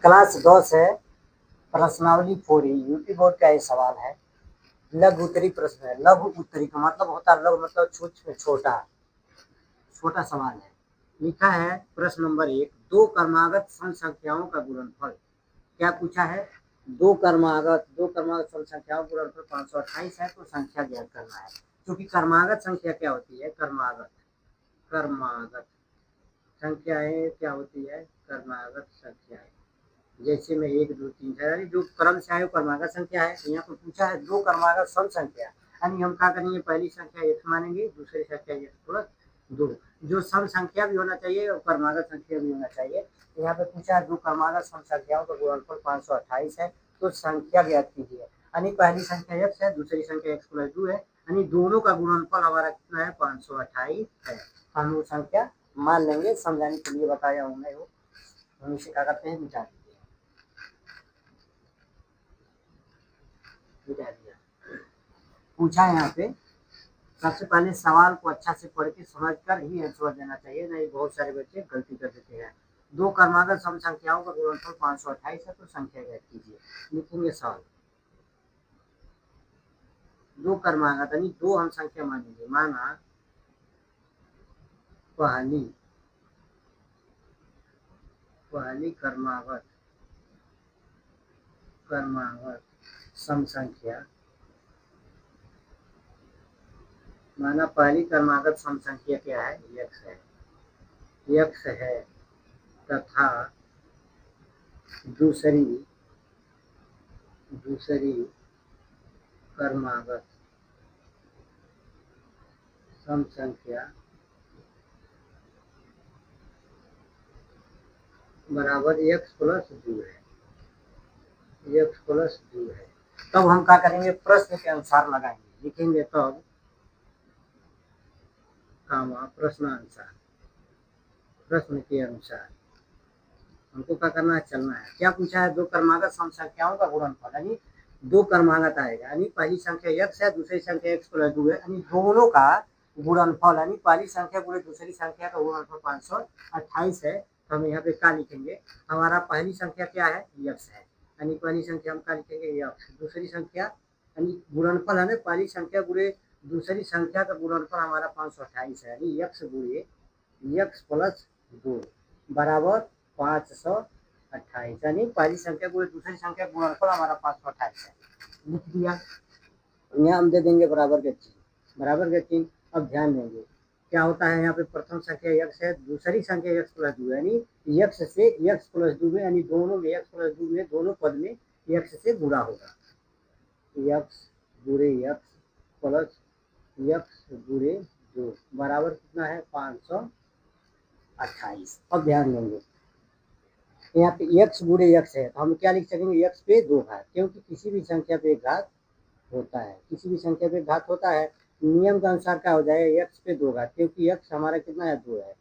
Class 10 है, प्रश्नावली 4 UP board का ये सवाल है। लघु उत्तरी प्रश्न है। लघु उत्तरी का मतलब होता है, लघु मतलब छोटा छोटा सवाल है। लिखा है प्रश्न नंबर 1, दो क्रमागत सम संख्याओं का गुणनफल। क्या पूछा है? दो क्रमागत सम संख्याओं का गुणनफल 528 है, तो संख्या ज्ञात करना है। क्योंकि क्रमागत संख्या क्या होती है? क्रमागत संख्याएं क्या होती है? क्रमागत संख्याएं जैसे में 1 2 3 4, यानी जो क्रम से आए वो क्रमागत संख्या है। यहाँ पर पूछा है दो क्रमागत सम संख्या, यानी हम क्या करेंगे? पहली संख्या x मानेंगे, दूसरी संख्या x प्लस 2। जो सम संख्या भी होना चाहिए और क्रमागत संख्या भी होना चाहिए। तो यहाँ पे पूछा है दो क्रमागत सम संख्याओं का गुणनफल 528 है, तो संख्या ज्ञात कीजिए। यानी पहली संख्या x है, दूसरी संख्या x प्लस 2 है, यानी दोनों का गुणनफल हमारा कितना है? 528 है। हम वो संख्या मान लेंगे, समझाने के लिए बताया हूँ मैं वो। हम इसे क्या करते हैं? मिटा दिया। पूछा है यहाँ पे, सबसे पहले सवाल को अच्छा से पढ़ के समझ कर ही आंसर देना चाहिए, नहीं बहुत सारे बच्चे गलती कर देते हैं। दो क्रमागत सम संख्याओं का गुणनफल 528 है, तो संख्या ज्ञात कीजिए। लिखेंगे सवाल। दो क्रमागत यानी दो हम संख्या मानेंगे। माना पहली पहली क्रमागत सम संख्या, माना पहली क्रमागत सम संख्या क्या है? x है तथा दूसरी क्रमागत सम संख्या बराबर x प्लस 2 है। तब हम क्या करेंगे? प्रश्न के अनुसार लगाएंगे। लिखेंगे तब कामा प्रश्नानुसार, प्रश्न के अनुसार हमको क्या करना है? चलना है। क्या पूछा है? दो क्रमागत सम संख्याओं का गुणनफल, यानी दो क्रमागत आएगा, यानी पहली संख्या x है, दूसरी संख्या x प्लस 2 है, यानी दोनों का गुणनफल, यानी पहली संख्या गुणे दूसरी संख्या का गुणनफल 528 है। तो हम यहाँ पे क्या लिखेंगे? हमारा पहली संख्या क्या है? x है, यानी पहली संख्या हम क्या लिखेंगे? x। दूसरी संख्या यानी गुणनफल है ना, पहली संख्या गुणे दूसरी संख्या का गुणनफल हमारा 528 है, यानी x गुणे x प्लस 2 बराबर 528, यानी पहली संख्या गुणे दूसरी संख्या गुणनफल हमारा 528 है। लिख दिया। यहाँ हम दे देंगे बराबर के चिन्ह। अब ध्यान देंगे क्या होता है यहाँ पे? प्रथम संख्या x है, दूसरी संख्या x प्लस 2, यानी x से x प्लस 2 में, यानी दोनों में x प्लस 2 में, दोनों पद में x से गुणा होगा। x गुणे x प्लस x गुणे 2 बराबर कितना है? 528। अब ध्यान देंगे यहाँ पे x गुणे x है, तो हम क्या लिख सकेंगे? x पे 2 घात, क्योंकि किसी भी संख्या पे घात होता है, नियम के अनुसार क्या हो जाएगा? x पे 2 घात, क्योंकि x हमारा कितना है? 2 है,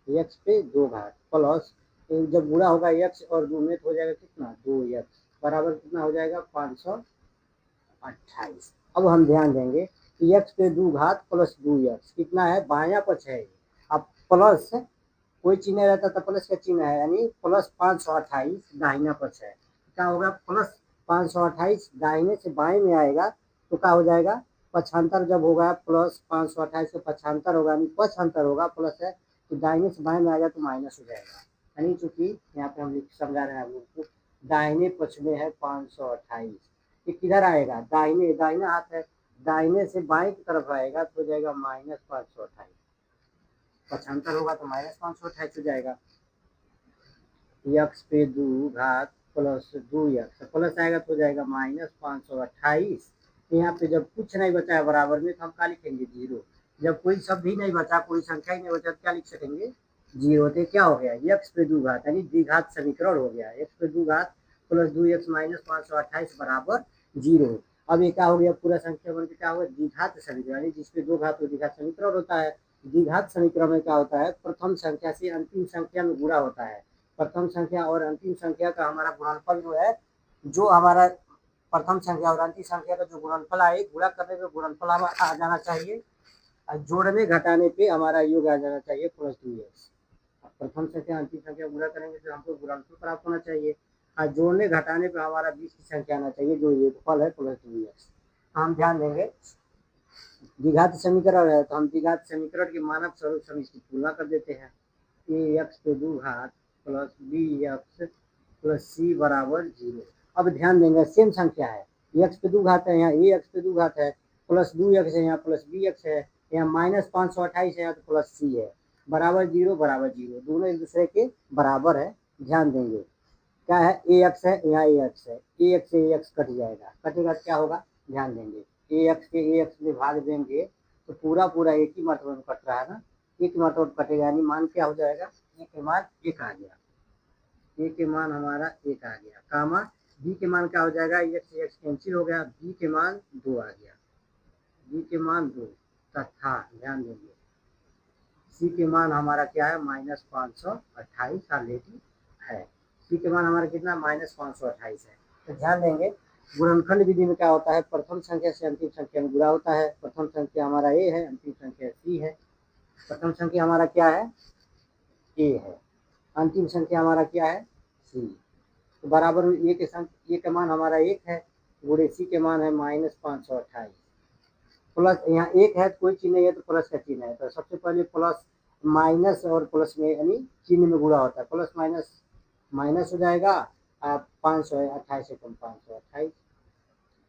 x पे 2 घात प्लस जब गुणा होगा x और 2 में तो हो जाएगा कितना? 2x बराबर कितना हो जाएगा? 528। अब हम ध्यान देंगे कि x पे 2 घात प्लस 2x कितना है? बायां पक्ष है। अब प्लस कोई चिन्ह रहता तो प्लस का चिन्ह है, यानी प्लस 528 दाहिना पक्ष है। क्या होगा? प्लस 528 दाहिने से बाएं में आएगा, तो क्या हो जाएगा? पक्षांतर जब होगा प्लस 528 का पक्षांतर होगा, यानी पक्षांतर होगा प्लस है, तो दाहिने से बाएं में आएगा तो माइनस हो जाएगा। यानी चूंकि यहाँ पे हम समझा रहे हैं आप लोग को, दाहिने पक्ष में है 528, ये किधर आएगा? दाहिना हाथ है, दाहिने से बाएं की तरफ आएगा तो हो जाएगा -528। पक्षांतर होगा तो -528 हो जाएगा। x पे 2 घात प्लस 2x प्लस आएगा तो हो जाएगा -528। यहाँ पे जब कुछ नहीं बचा है बराबर में, तो हम क्या लिखेंगे? 0। जब कोई शब्द ही नहीं बचा, कोई संख्या ही नहीं बचा, तो क्या लिख सकेंगे? 0। तो क्या हो गया? x पे 2 घात यानी द्विघात समीकरण हो गया। x पे 2 घात प्लस 2x माइनस 528 बराबर 0। अब ये क्या हो गया? पूरा संख्या बन के क्या होगा? द्विघात समीकरण, यानी जिसपे 2 घात वो द्विघात समीकरण होता है। द्विघात समीकरण में क्या होता है? प्रथम संख्या से अंतिम संख्या में गुणा होता है। प्रथम संख्या और अंतिम संख्या का हमारा गुणनफल जो है, जो हमारा प्रथम संख्या और अंतिम संख्या का जो गुणनफल आए, गुणा करने पे गुणनफल आ जाना चाहिए, और जोड़ने घटाने पे हमारा योग आ जाना चाहिए प्लस 2x। प्रथम संख्या अंतिम संख्या गुणा करेंगे तो हमको गुणनफल प्राप्त होना चाहिए। और जोड़ने घटाने पे हमारा बीच की संख्या आना चाहिए जो ये फल है प्लस 2x। हम ध्यान देंगे द्विघात समीकरण है तो हम द्विघात समीकरण के मानक स्वरूप से इसकी तुलना कर देते हैं। ए एक्स पे 2 घात प्लस बी एक्स प्लस सी बराबर 0। अब ध्यान देंगे सेम संख्या है, एक्स पे 2 घात है, यहाँ ए एक्स पे 2 घात है, प्लस 2x है, यहाँ प्लस बी एक्स है, यहाँ माइनस 528 है, यहाँ तो प्लस सी है, बराबर 0 बराबर 0, दोनों एक दूसरे के बराबर है। ध्यान देंगे क्या है, ए एक्स है, यहाँ ए एक्स है, ए एक्स से ए एक्स कट जाएगा, कटेगा तो क्या होगा, ध्यान देंगे ए एक्स के ए एक्स में भाग देंगे तो पूरा पूरा एक ही मरतबे में कट रहा है ना, एक मरतबा कटेगा, यानी मान क्या हो जाएगा, ए के मान एक आ गया, ए के मान हमारा एक आ गया, कामा बी के मान क्या हो जाएगा, एक्स एक्स कैंसिल हो गया, बी के मान 2 आ गया, बी के मान 2 तथा ध्यान देंगे सी के मान हमारा क्या है, -528 ऑलरेडी है, सी के मान हमारा कितना -528 है। तो ध्यान देंगे गुणनखंड विधि में क्या होता है, प्रथम संख्या से अंतिम संख्या में गुणा होता है, प्रथम संख्या हमारा ए है, अंतिम संख्या सी है, प्रथम संख्या हमारा क्या है, ए है, अंतिम संख्या हमारा क्या है, सी। तो बराबर में ए का मान हमारा 1 है, गुणे सी के मान है -528, प्लस यहाँ 1 है, कोई चिन्ह नहीं है तो प्लस का चिन्ह है, तो सबसे पहले प्लस माइनस और प्लस में यानी चिन्ह में गुणा होता है, प्लस माइनस माइनस हो जाएगा, 528 से कम 528,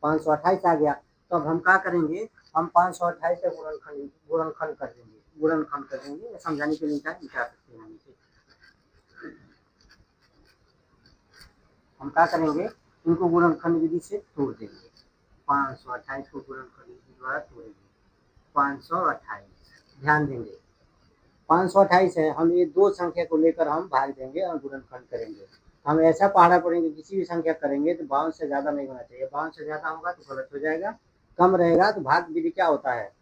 528 आ गया। तो अब हम क्या करेंगे, हम 528 का गुणनखंड कर देंगे, गुणनखंड कर देंगे, समझाने के लिए क्या निकाल सकते हैं इसे। हम क्या करेंगे, इनको गुणनखंड विधि से तोड़ देंगे, 528 को गुणनखंड विधि द्वारा तोड़ेंगे, 528 ध्यान देंगे 528 है, हम ये दो संख्या को लेकर हम भाग देंगे और गुणनखंड करेंगे। हम ऐसा पहाड़ा पढ़ेंगे, किसी भी संख्या करेंगे तो 52 से ज़्यादा नहीं होना चाहिए, 52 से ज़्यादा होगा तो गलत हो जाएगा, कम रहेगा तो भाग विधि क्या होता है,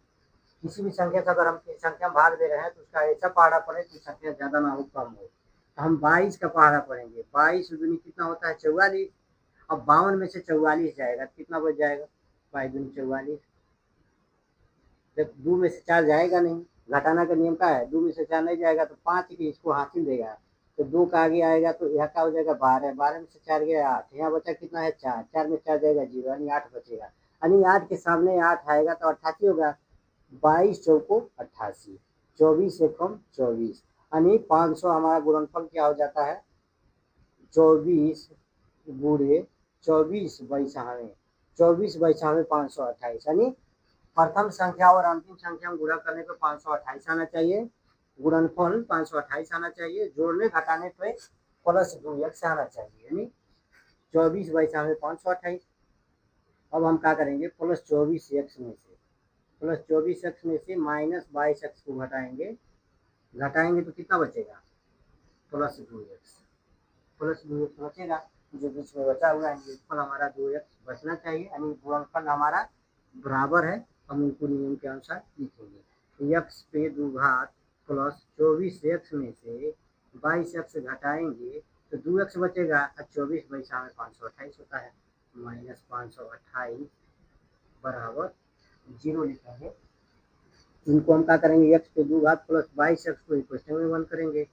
किसी भी संख्या का अगर हम संख्या में भाग दे रहे हैं तो उसका ऐसा पहाड़ा पढ़े कि संख्या ज़्यादा ना हो कम हो। तो हम 22 का पहाड़ा पढ़ेंगे, 22 दूनी कितना होता है 44, अब 52 में से 44 जाएगा कितना बच जाएगा, 22 दूनी 44, जब 2 में से 4 जाएगा नहीं, घटाना का नियम क्या है, 2 में से 4 नहीं जाएगा तो 5 की इसको हासिल देगा, तो 2 का आगे आएगा तो यह क्या हो जाएगा 12, 12 में से 4 गया 8, यहाँ बचा कितना है 4, 4 में 4 जाएगा 0, यानी 8 बचेगा, यानी 8 के सामने 8 आएगा तो 88 होगा, 22 चौको 88, 24 से कम 24, यानी 500 हमारा गुणनफल क्या हो जाता है, 24 गुणे 24/92, 24/92 528, यानी प्रथम संख्या और अंतिम संख्या में गुणा करने पे 528 आना चाहिए, गुणनफल 528 आना चाहिए, जोड़ने घटाने पे प्लस 2x आना चाहिए, यानी 24/92 528। अब हम क्या करेंगे, प्लस 24x में से प्लस 24x में से -22x को घटाएंगे, घटाएंगे तो कितना बचेगा, प्लस 2x, प्लस 2x बचेगा, जो बीच में बचा हुआ है फल हमारा 2x बचना चाहिए, यानी गुणनफल हमारा बराबर है, हम उनको नियम के अनुसार लिखेंगे, x पे 2 घात प्लस 24x में से 22x घटाएंगे तो 2x बचेगा, 24/528 होता है, -528 बराबर 0 लिखेंगे। इनको हम क्या करेंगे, x पे 2 घात प्लस 22x को क्वेश्चन में बंद करेंगे,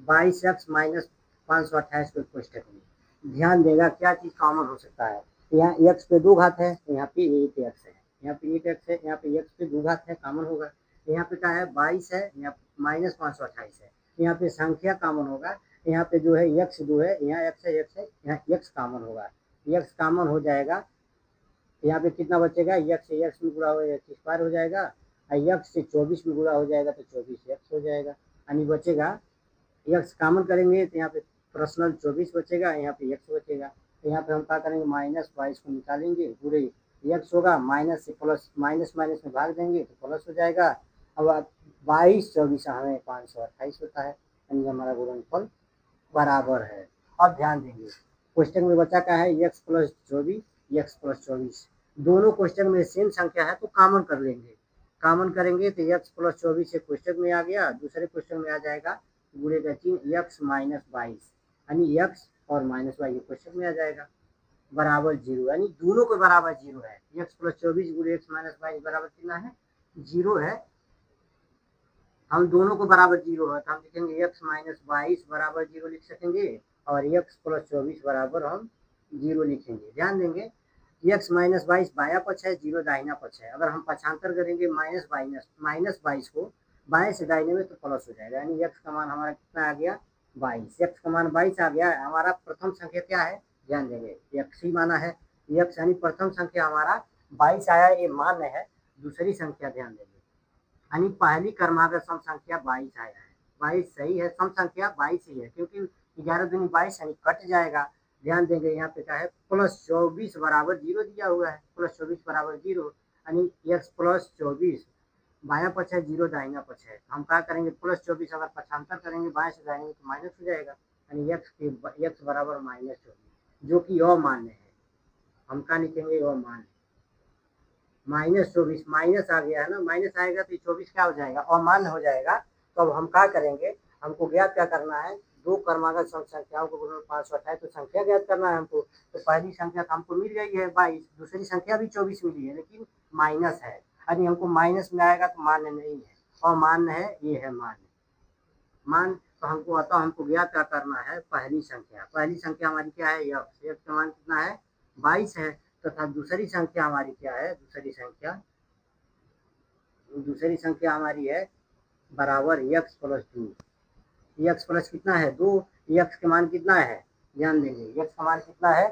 22x माइनस 528 को कोष्टक में, ध्यान देगा क्या चीज कॉमन हो सकता है, यहाँ x पे 2 घात है, यहाँ पे 1x है, यहाँ पे 1x है, यहाँ पे x पे 2 घात है, कॉमन होगा, यहाँ पे क्या है 22 है, यहाँ -528 है, यहाँ पे संख्या कॉमन होगा, यहाँ पे जो है x 2 है, यहाँ x है, x है, यहाँ x कॉमन होगा, x कॉमन हो जाएगा, यहाँ पे कितना बचेगा, x से x में गुणा हो x स्क्वायर हो जाएगा, और x से 24 में गुणा हो जाएगा तो 24x हो जाएगा, यानी बचेगा एक्स कॉमन करेंगे तो यहाँ पे पर्सनल 24 बचेगा, यहाँ पे एक्स बचेगा, तो यहाँ पे हम क्या करेंगे -22 को निकालेंगे, पूरे एक्स होगा, माइनस से प्लस माइनस माइनस में भाग देंगे तो प्लस हो जाएगा, अब 22 24 हमें 528 होता है, यानी हमारा गुणनफल बराबर है। अब ध्यान देंगे क्वेश्चन में बचा क्या है, एक्स प्लस 24 एक्स प्लस 24, दोनों क्वेश्चन में सेम संख्या है तो कॉमन कर लेंगे, कॉमन करेंगे तो एक्स प्लस 24 क्वेश्चन में आ गया, दूसरे क्वेश्चन में आ जाएगा गुणे का चिन्ह एक्स -22, यानी एक्स और -y क्वेश्चन में आ जाएगा, बराबर 0, यानी दोनों को बराबर 0 है, एक्स प्लस 24 गुणे एक्स -22 बराबर कितना है 0 है, हम दोनों को बराबर 0 है तो हम लिखेंगे एक्स -22 बराबर 0 लिख सकेंगे, और x प्लस 24 बराबर हम 0 लिखेंगे। ध्यान देंगे x माइनस 22 बाया पक्ष है, 0 दाहिना पक्ष है। अगर हम पक्षांतर करेंगे माइनस 22 को बाएं से दाहिने में तो प्लस हो जाएगा, यानी x का मान हमारा कितना आ गया 22। x का मान 22 आ गया है। हमारा प्रथम संख्या क्या है, ध्यान देंगे x ही माना है, x यानी प्रथम संख्या हमारा 22 आया, ये मान्य है। दूसरी संख्या ध्यान देंगे, यानी पहली क्रमागत सम संख्या 22 आया है। 22 सही है, सम संख्या 22 ही है, क्योंकि 11 दूनी 22 यानी कट जाएगा। ध्यान देंगे यहाँ पे क्या है, प्लस 24 बराबर 0 दिया हुआ है, प्लस 24 बराबर 0, यानी x प्लस 24 बाया पक्ष है, 0 दाहिना पक्ष है। हम क्या करेंगे, प्लस 24 अगर पक्षांतर करेंगे बाएं से दाहिने तो माइनस हो जाएगा, यानी x बराबर माइनस 24, जो कि अमान्य है। हम क्या लिखेंगे, अमान्य। -24 माइनस आ गया है ना, माइनस आएगा तो 24 क्या हो जाएगा, अमान्य हो जाएगा। तो अब हम क्या करेंगे, हमको ज्ञात क्या करना है, दो क्रमागत सम संख्याओं को गुणन 528, तो संख्या ज्ञात करना है हमको। तो पहली संख्या तो हमको मिल गई है 22, दूसरी संख्या भी 24 मिली है, लेकिन माइनस है, यानी हमको माइनस में आएगा तो मान्य नहीं है, अमान्य है, ये है मान्य। मान तो हमको अतः हमको ज्ञात क्या करना है, पहली संख्या। पहली संख्या हमारी क्या है, x का मान कितना है 22 है, तथा दूसरी संख्या हमारी क्या है, दूसरी संख्या हमारी है बराबर x प्लस 2। x प्लस कितना है 2, x का मान कितना है, ध्यान देंगे x का मान कितना है,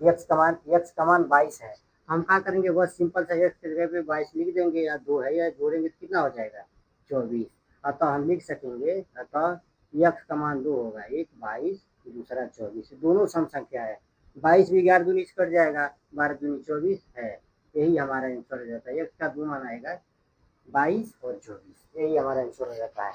x का मान 22 है। हम क्या करेंगे, बस सिंपल सा x की जगह पे 22 लिख देंगे, या 2 है, या जोड़ेंगे तो कितना हो जाएगा 24। अतः हम लिख सकेंगे, अतः x का मान 2 होगा, एक 22 दूसरा 24, दोनों सम संख्या है। 22 भी 11 दूनी कट जाएगा, 12 दूनी 24 है, यही हमारा आंसर हो जाता है। x का 2 मान आएगा 22 और 24, यही हमारा आंसर हो जाता है।